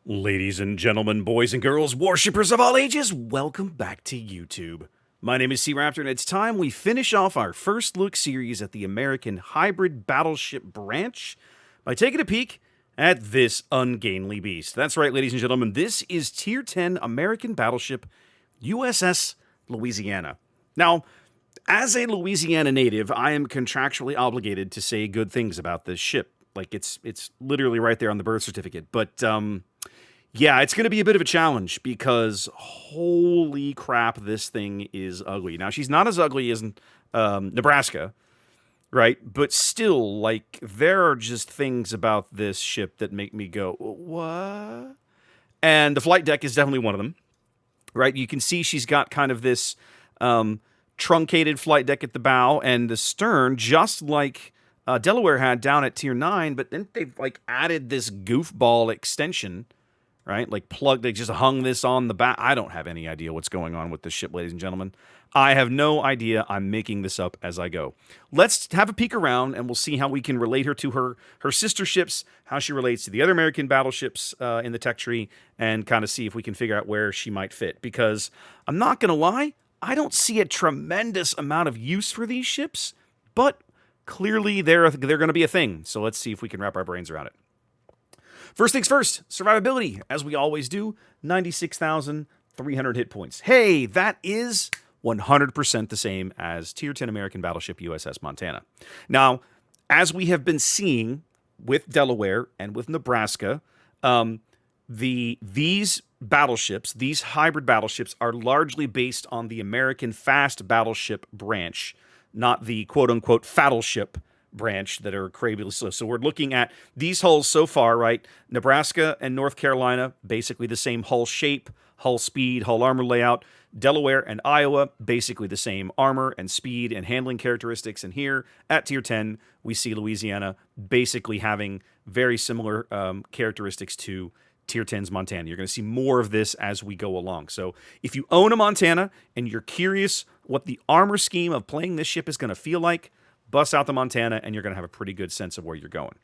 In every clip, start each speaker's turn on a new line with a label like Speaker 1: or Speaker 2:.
Speaker 1: Ladies and gentlemen, boys and girls, worshippers of all ages, welcome back to YouTube. My name is SeaRaptor, and it's time we finish off our first look series at the American hybrid battleship branch by taking a peek at this ungainly beast. That's right, ladies and gentlemen, this is Tier 10 American battleship USS Louisiana. Now, as a Louisiana native, I am contractually obligated to say good things about this ship. Like, it's literally right there on the birth certificate. But, yeah, it's going to be a bit of a challenge because holy crap, this thing is ugly. Now, she's not as ugly as Nebraska, right? But still, like, there are just things about this ship that make me go, what? And the flight deck is definitely one of them, right? You can see she's got kind of this truncated flight deck at the bow and the stern, just like Delaware had down at Tier 9, but then they've, like, added this goofball extension, right? Like they just hung this on the back. I don't have any idea what's going on with this ship, ladies and gentlemen. I have no idea. I'm making this up as I go. Let's have a peek around and we'll see how we can relate her to her sister ships, how she relates to the other American battleships in the tech tree, and kind of see if we can figure out where she might fit. Because I'm not going to lie, I don't see a tremendous amount of use for these ships, but clearly they're going to be a thing. So let's see if we can wrap our brains around it. First things first, survivability, as we always do, 96,300 hit points. Hey, that is 100% the same as Tier 10 American battleship USS Montana. Now, as we have been seeing with Delaware and with Nebraska, these battleships, these hybrid battleships, are largely based on the American fast battleship branch, not the quote-unquote fattleship branch that are crazy slow. So we're looking at these hulls so far, right? Nebraska and North Carolina, basically the same hull shape, hull speed, hull armor layout. Delaware and Iowa, basically the same armor and speed and handling characteristics. And here at Tier 10, we see Louisiana basically having very similar characteristics to Tier 10's Montana. You're going to see more of this as we go along. So if you own a Montana and you're curious what the armor scheme of playing this ship is going to feel like, bust out the Montana, and you're going to have a pretty good sense of where you're going.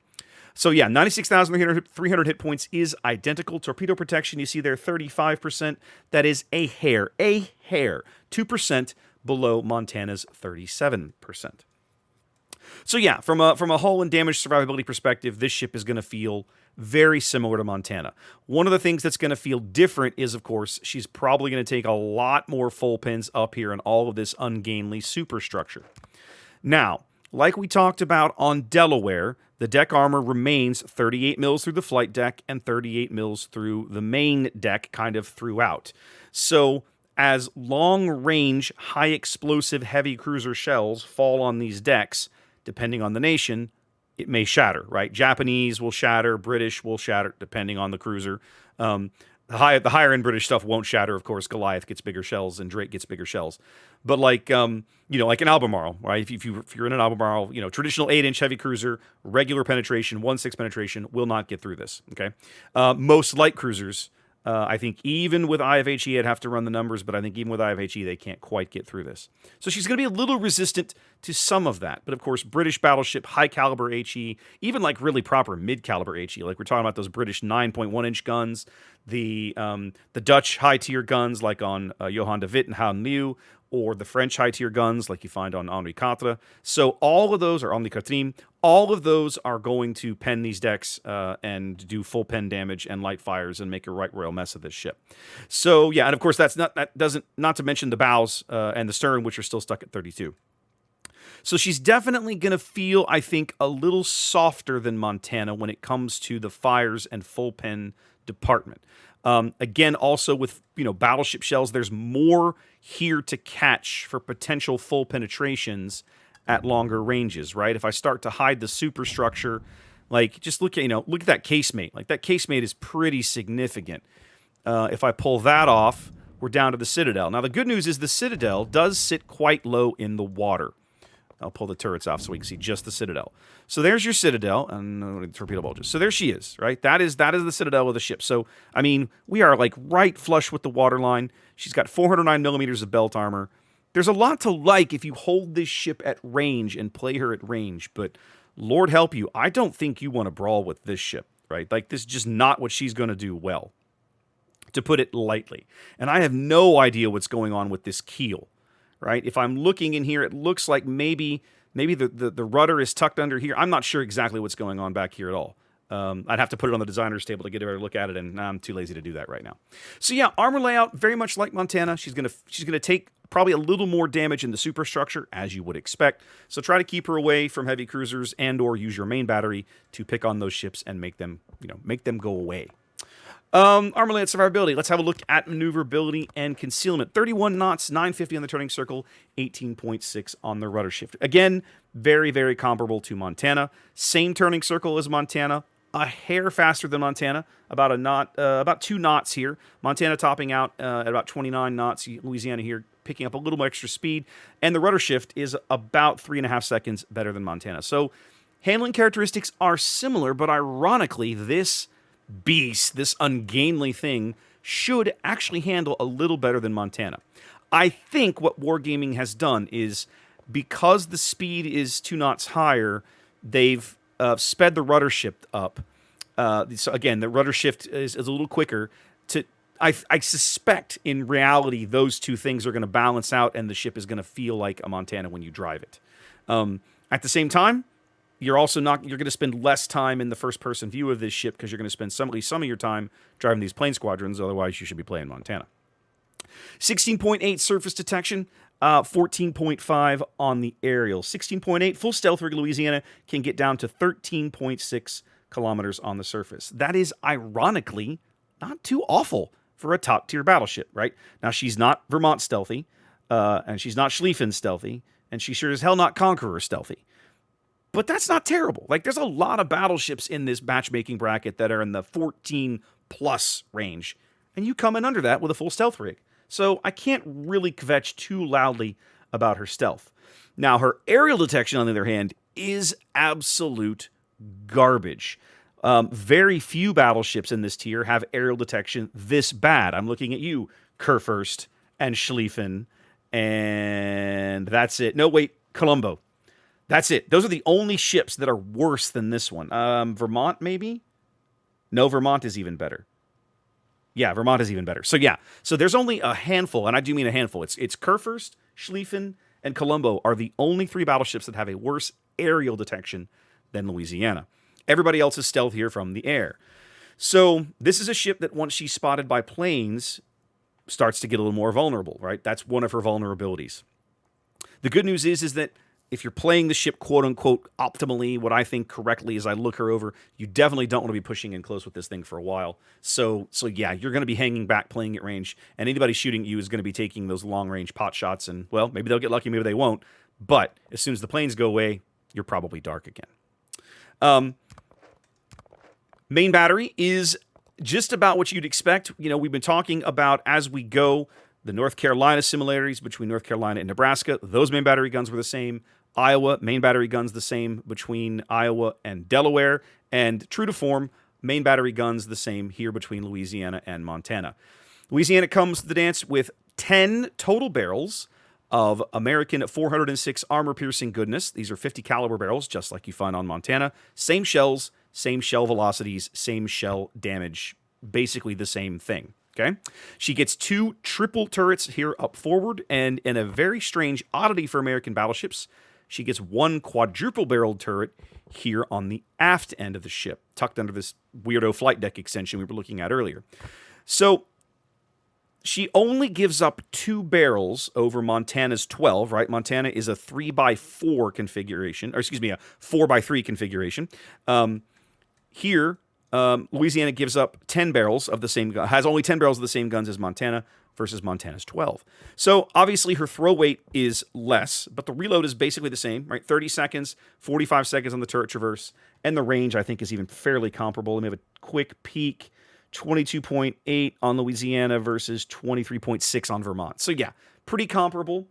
Speaker 1: So yeah, 96,300 hit points is identical. Torpedo protection, you see there, 35%. That is a hair, 2% below Montana's 37%. So yeah, from a hull and damage survivability perspective, this ship is going to feel very similar to Montana. One of the things that's going to feel different is, of course, she's probably going to take a lot more full pins up here in all of this ungainly superstructure. Now, like we talked about on Delaware, the deck armor remains 38 mils through the flight deck and 38 mils through the main deck, kind of throughout. So as long-range, high-explosive heavy cruiser shells fall on these decks, depending on the nation, it may shatter, right? Japanese will shatter, British will shatter, depending on the cruiser. The higher-end British stuff won't shatter, of course. Goliath gets bigger shells and Drake gets bigger shells. But like, like an Albemarle, right? If you're in an Albemarle, traditional 8-inch heavy cruiser, regular penetration, 1/6 penetration, will not get through this, okay? Most light cruisers, I think even with IFHE, I'd have to run the numbers, but I think even with IFHE, they can't quite get through this. So she's going to be a little resistant to some of that. But of course, British battleship, high caliber HE, even like really proper mid caliber HE, like we're talking about those British 9.1-inch guns, the Dutch high tier guns like on Johan de Witt and Han Liu, or the French high-tier guns like you find on Henri Quatre. So all of those are Henri Quatrième. All of those are going to pen these decks and do full pen damage and light fires and make a right royal mess of this ship. So yeah, and of course not to mention the bows and the stern, which are still stuck at 32. So she's definitely going to feel, I think, a little softer than Montana when it comes to the fires and full pen department. Again, also with battleship shells, there's more here to catch for potential full penetrations at longer ranges, right? If I start to hide the superstructure, like just look at that casemate. Like that casemate is pretty significant. If I pull that off, we're down to the Citadel. Now the good news is the Citadel does sit quite low in the water. I'll pull the turrets off so we can see just the Citadel. So there's your Citadel and the torpedo bulges. So there she is, right? That is the Citadel of the ship. So, I mean, we are like right flush with the waterline. She's got 409 millimeters of belt armor. There's a lot to like if you hold this ship at range and play her at range, but Lord help you, I don't think you want to brawl with this ship. right? Like, this is just not what she's going to do well, to put it lightly. And I have no idea what's going on with this keel, right? If I'm looking in here, it looks like maybe the rudder is tucked under here. I'm not sure exactly what's going on back here at all. I'd have to put it on the designer's table to get a better look at it, and I'm too lazy to do that right now. So yeah, armor layout, very much like Montana. She's gonna take probably a little more damage in the superstructure, as you would expect. So try to keep her away from heavy cruisers, and/or use your main battery to pick on those ships and make them go away. Armor layout, survivability. Let's have a look at maneuverability and concealment. 31 knots, 950 on the turning circle, 18.6 on the rudder shift. Again, very, very comparable to Montana. Same turning circle as Montana. A hair faster than Montana, about a knot, about 2 knots here. Montana topping out at about 29 knots. Louisiana here picking up a little more extra speed, and the rudder shift is about 3.5 seconds better than Montana. So handling characteristics are similar, but ironically, this beast, this ungainly thing, should actually handle a little better than Montana. I think what Wargaming has done is, because the speed is 2 knots higher, they've sped the rudder shift up. So again, the rudder shift is a little quicker. I suspect in reality those two things are going to balance out, and the ship is going to feel like a Montana when you drive it. At the same time, you're going to spend less time in the first-person view of this ship, because you're going to spend at least some of your time driving these plane squadrons. Otherwise, you should be playing Montana. 16.8 surface detection. 14.5 on the aerial. 16.8 full stealth rig Louisiana can get down to 13.6 kilometers on the surface. That is ironically not too awful for a top tier battleship, right? Now, she's not Vermont stealthy, and she's not Schlieffen stealthy, and she sure as hell not Conqueror stealthy. But that's not terrible. Like, there's a lot of battleships in this matchmaking bracket that are in the 14 plus range, and you come in under that with a full stealth rig. So I can't really kvetch too loudly about her stealth. Now, her aerial detection, on the other hand, is absolute garbage. Very few battleships in this tier have aerial detection this bad. I'm looking at you, Kurfürst and Schlieffen, and that's it. No, wait, Colombo. That's it. Those are the only ships that are worse than this one. Vermont, maybe? No, Vermont is even better. Yeah, Vermont is even better. So yeah, so there's only a handful, and I do mean a handful. It's Kurfürst, Schlieffen, and Colombo are the only 3 battleships that have a worse aerial detection than Louisiana. Everybody else is stealthier from the air. So this is a ship that, once she's spotted by planes, starts to get a little more vulnerable, right? That's one of her vulnerabilities. The good news is that if you're playing the ship quote-unquote optimally, what I think correctly as I look her over, you definitely don't want to be pushing in close with this thing for a while. So yeah, you're going to be hanging back, playing at range, and anybody shooting at you is going to be taking those long-range pot shots, and, well, maybe they'll get lucky, maybe they won't, but as soon as the planes go away, you're probably dark again. Main battery is just about what you'd expect. You know, we've been talking about, as we go, the North Carolina similarities between North Carolina and Nebraska. Those main battery guns were the same. Iowa, main battery guns the same between Iowa and Delaware. And true to form, main battery guns the same here between Louisiana and Montana. Louisiana comes to the dance with 10 total barrels of American 406 armor-piercing goodness. These are 50 caliber barrels, just like you find on Montana. Same shells, same shell velocities, same shell damage. Basically the same thing. Okay, she gets 2 triple turrets here up forward, and in a very strange oddity for American battleships, she gets 1 quadruple-barreled turret here on the aft end of the ship, tucked under this weirdo flight deck extension we were looking at earlier. So she only gives up 2 barrels over Montana's 12, right? Montana is a 3x4 configuration, or excuse me, a 4x3 configuration. Here, Louisiana gives up 10 barrels of the same gun, has only 10 barrels of the same guns as Montana versus Montana's 12. So obviously her throw weight is less, but the reload is basically the same, right? 30 seconds, 45 seconds on the turret traverse, and the range I think is even fairly comparable. Let me have a quick peek. 22.8 on Louisiana versus 23.6 on Vermont. So yeah, pretty comparable.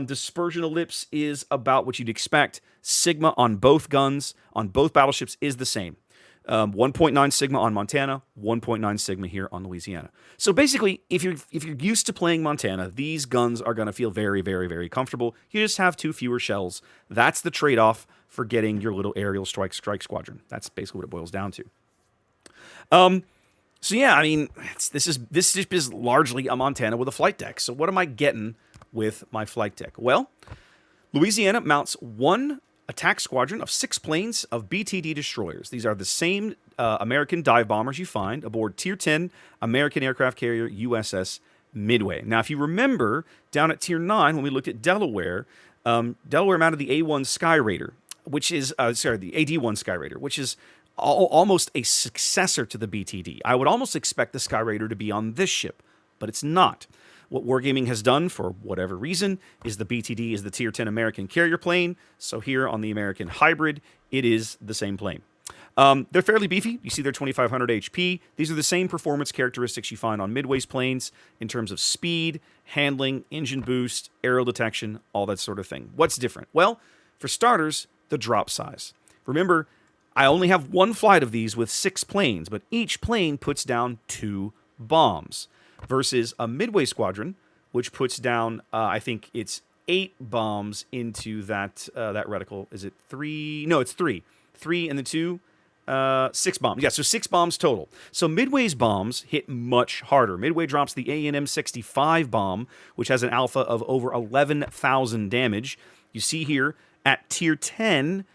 Speaker 1: Dispersion ellipse is about what you'd expect. Sigma on both guns, on both battleships, is the same. 1.9 sigma on Montana, 1.9 sigma here on Louisiana. So basically, if you're used to playing Montana, these guns are going to feel very, very, very comfortable. You just have 2 fewer shells. That's the trade-off for getting your little aerial strike squadron. That's basically what it boils down to. So yeah, I mean, this ship is largely a Montana with a flight deck. So what am I getting with my flight deck? Well, Louisiana mounts one attack squadron of 6 planes of BTD destroyers. These are the same American dive bombers you find aboard Tier 10 American aircraft carrier USS Midway. Now, if you remember, down at Tier 9, when we looked at Delaware, Delaware mounted the A1 Skyraider, which is, the AD1 Skyraider, which is almost a successor to the BTD. I would almost expect the Skyraider to be on this ship, but it's not. What Wargaming has done, for whatever reason, is the BTD is the Tier 10 American carrier plane. So here on the American Hybrid, it is the same plane. They're fairly beefy. You see they're 2,500 HP. These are the same performance characteristics you find on Midway's planes in terms of speed, handling, engine boost, aerial detection, all that sort of thing. What's different? Well, for starters, the drop size. Remember, I only have one flight of these with 6 planes, but each plane puts down 2 bombs versus a Midway squadron, which puts down, I think it's 8 bombs into that reticle. Is it 3? No, it's 3. 3 and the 2, 6 bombs. Yeah, so 6 bombs total. So Midway's bombs hit much harder. Midway drops the ANM-65 bomb, which has an alpha of over 11,000 damage. You see here, at Tier 10,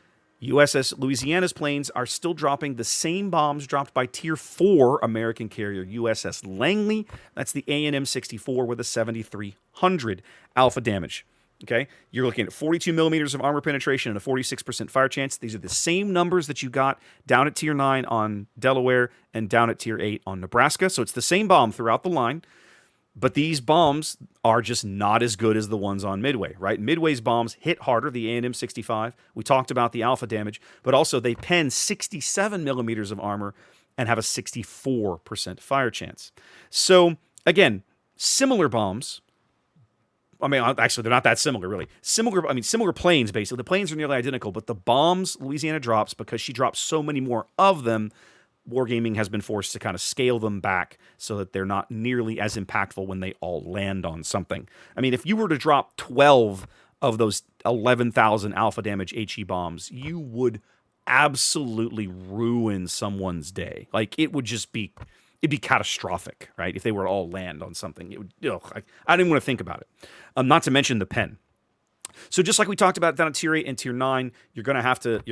Speaker 1: USS Louisiana's planes are still dropping the same bombs dropped by Tier 4 American carrier USS Langley. That's the ANM-64 with a 7,300 alpha damage. Okay, you're looking at 42 millimeters of armor penetration and a 46% fire chance. These are the same numbers that you got down at Tier 9 on Delaware and down at Tier 8 on Nebraska. So it's the same bomb throughout the line. But these bombs are just not as good as the ones on Midway, right? Midway's bombs hit harder, the ANM-65. We talked about the alpha damage, but also they pen 67 millimeters of armor and have a 64% fire chance. So, again, similar bombs. I mean, actually, they're not that similar, really. Similar planes, basically. The planes are nearly identical, but the bombs Louisiana drops, because she drops so many more of them, Wargaming has been forced to kind of scale them back so that they're not nearly as impactful when they all land on something. I mean, if you were to drop 12 of those 11,000 alpha damage HE bombs, you would absolutely ruin someone's day. Like, it'd be catastrophic, right? If they were to all land on something, I didn't want to think about it. Not to mention the pen. So just like we talked about down at Tier 8 and Tier 9, you're gonna have to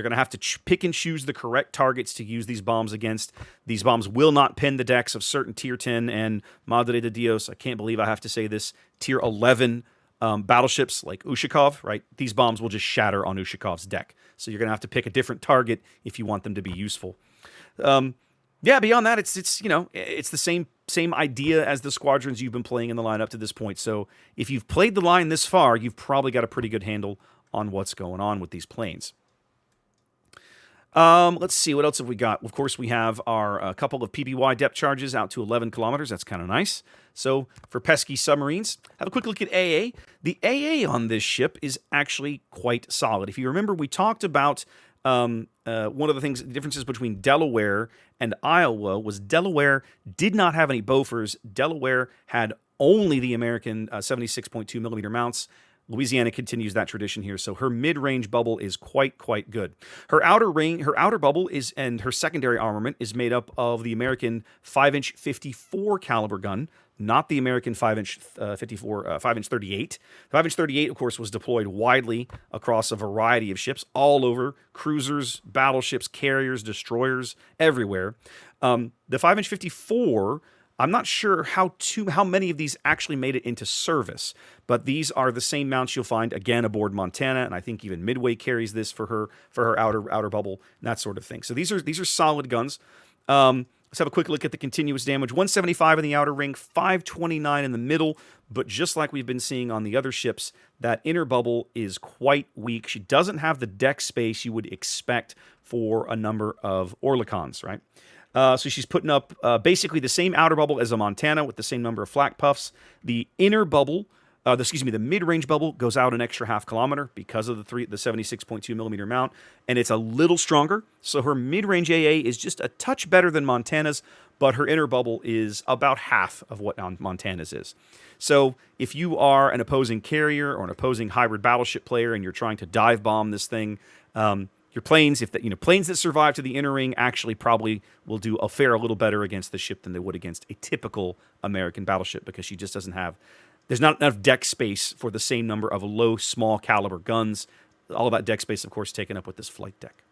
Speaker 1: pick and choose the correct targets to use these bombs against. These bombs will not pin the decks of certain Tier 10 and Madre de Dios. I can't believe I have to say this. Tier 11 battleships like Ushakov, right? These bombs will just shatter on Ushakov's deck. So you're gonna have to pick a different target if you want them to be useful. Beyond that, it's the same idea as the squadrons you've been playing in the line up to this point. So if you've played the line this far, you've probably got a pretty good handle on what's going on with these planes. Let's see, what else have we got? Of course, we have our couple of PPY depth charges out to 11 kilometers. That's kind of nice. So for pesky submarines, have a quick look at AA. The AA on this ship is actually quite solid. If you remember, we talked about one of the differences between Delaware and Iowa was Delaware did not have any Bofors. Delaware had only the American 76.2 millimeter mounts. Louisiana continues that tradition here, so her mid-range bubble is quite good. Her outer bubble is, and her secondary armament is made up of the American 5-inch 54 caliber gun, not the American 5-inch 5-inch 38. The 5-inch 38, of course, was deployed widely across a variety of ships all over, cruisers, battleships, carriers, destroyers, everywhere. The 5-inch 54, I'm not sure how many of these actually made it into service, but these are the same mounts you'll find again aboard Montana, and I think even Midway carries this for her outer bubble, and that sort of thing. So these are solid guns. Let's have a quick look at the continuous damage. 175 in the outer ring, 529 in the middle, but just like we've been seeing on the other ships, that inner bubble is quite weak. She doesn't have the deck space you would expect for a number of Oerlikons, right? So she's putting up basically the same outer bubble as a Montana with the same number of flak puffs. The inner bubble, the mid-range bubble goes out an extra half kilometer because of the 76.2 millimeter mount, and it's a little stronger. So her mid-range AA is just a touch better than Montana's, but her inner bubble is about half of what Montana's is. So if you are an opposing carrier or an opposing hybrid battleship player and you're trying to dive bomb this thing, your planes, if that planes that survive to the inner ring actually probably will do fare a little better against the ship than they would against a typical American battleship, because she just doesn't have, there's not enough deck space for the same number of low, small caliber guns. All of that deck space, of course, taken up with this flight deck.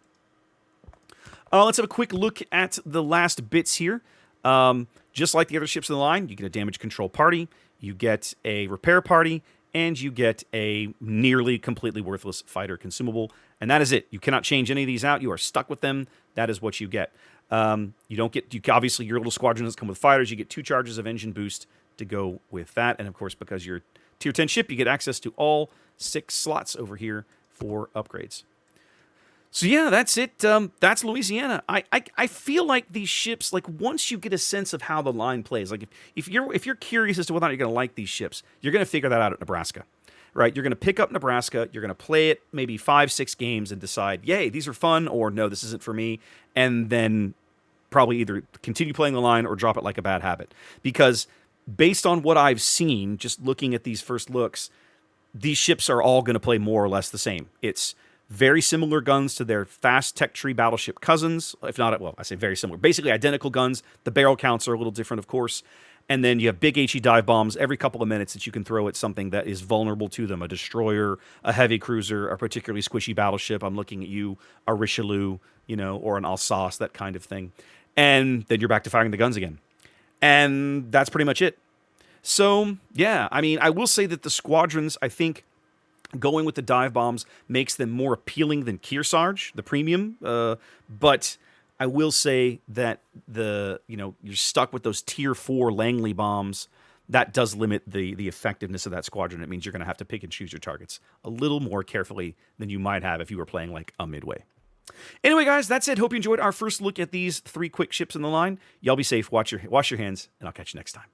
Speaker 1: Let's have a quick look at the last bits here. Just like the other ships in the line, you get a damage control party, you get a repair party, and you get a nearly completely worthless fighter consumable. And that is it. You cannot change any of these out. You are stuck with them. That is what you get. You don't get, obviously, your little squadron doesn't come with fighters. You get 2 charges of engine boost to go with that. And, of course, because you're Tier 10 ship, you get access to all 6 slots over here for upgrades. So yeah, that's it. That's Louisiana. I feel like these ships, like once you get a sense of how the line plays, like if you're curious as to whether or not you're going to like these ships, you're going to figure that out at Nebraska, right? You're going to pick up Nebraska, you're going to play it maybe 5-6 games and decide, yay, these are fun, or no, this isn't for me, and then probably either continue playing the line or drop it like a bad habit. Because based on what I've seen, just looking at these first looks, these ships are all going to play more or less the same. It's very similar guns to their fast tech tree battleship cousins, if not, well, I say very similar. Basically identical guns. The barrel counts are a little different, of course. And then you have big HE dive bombs every couple of minutes that you can throw at something that is vulnerable to them. A destroyer, a heavy cruiser, a particularly squishy battleship. I'm looking at you, a Richelieu, or an Alsace, that kind of thing. And then you're back to firing the guns again. And that's pretty much it. So, yeah, I mean, I will say that the squadrons, I think, going with the dive bombs makes them more appealing than Kearsarge, the premium. But I will say that you're stuck with those tier 4 Langley bombs. That does limit the effectiveness of that squadron. It means you're going to have to pick and choose your targets a little more carefully than you might have if you were playing like a Midway. Anyway, guys, that's it. Hope you enjoyed our first look at these 3 quick ships in the line. Y'all be safe. Wash your hands, and I'll catch you next time.